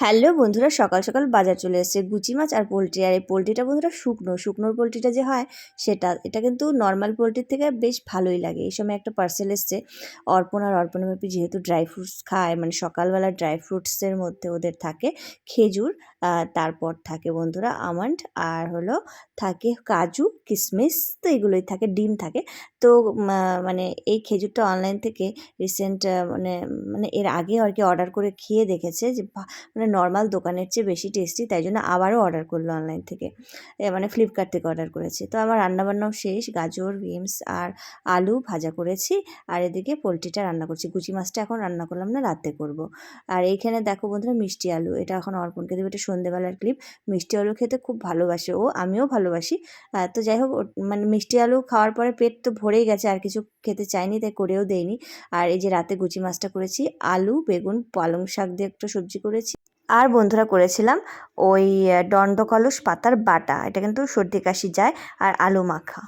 Hello বন্ধুরা, সকাল সকাল বাজার চলে এসেছে গুচি মাছ আর পোলট্রি। আর এই পোলট্রিটা বন্ধুরা শুকনোর পোলট্রিটা যে হয় এটা কিন্তু নর্মাল পোলট্রির থেকে বেশ ভালোই লাগে। এই সময় একটা পার্সেল এসছে অর্পণা ভাবি যেহেতু ড্রাই ফ্রুটস খায়, মানে সকালবেলা ড্রাই ফ্রুটসের মধ্যে ওদের থাকে খেজুর, তারপর থাকে বন্ধুরা আমন্ড, আর হলো থাকে কাজু কিশমিশ, তো এগুলোই থাকে, ডিম থাকে। তো মানে এই খেজুরটা অনলাইন থেকে রিসেন্ট মানে মানে এর আগে আর কি অর্ডার করে খেয়ে দেখেছে যে মানে নর্মাল দোকানের চেয়ে বেশি টেস্টি, তাই জন্য আবারও অর্ডার করলো অনলাইন থেকে, মানে ফ্লিপকার্ট থেকে অর্ডার করেছি। তো আমার রান্নাবান্নাও শেষ, গাজর বিনস আর আলু ভাজা করেছি, আর এদিকে পোলট্রিটা রান্না করছি। গুচি মাছটা এখন রান্না করলাম না, রাতে করব। আর এইখানে দেখো বন্ধুরা মিষ্টি আলু, এটা এখন অর্পণকে দেবে, এটা সন্ধ্যেবেলার ক্লিপ। মিষ্টি আলু খেতে খুব ভালোবাসে ও, আমিও ভালোবাসি। তো যাই হোক, মানে মিষ্টি আলু খাওয়ার পরে পেট তো ভরেই গেছে, আর কিছু খেতে চাইনি, তাই করেও দেয়নি। আর এই যে রাতে গুচি মাছটা করেছি, আলু বেগুন পালং শাক দিয়ে একটা সবজি করেছি। আর বন্ধুরা করেছিলাম ওই দণ্ডকলস পাতার বাটা, এটা কিন্তু সর্দি কাশি যায়, আর আলু মাখা।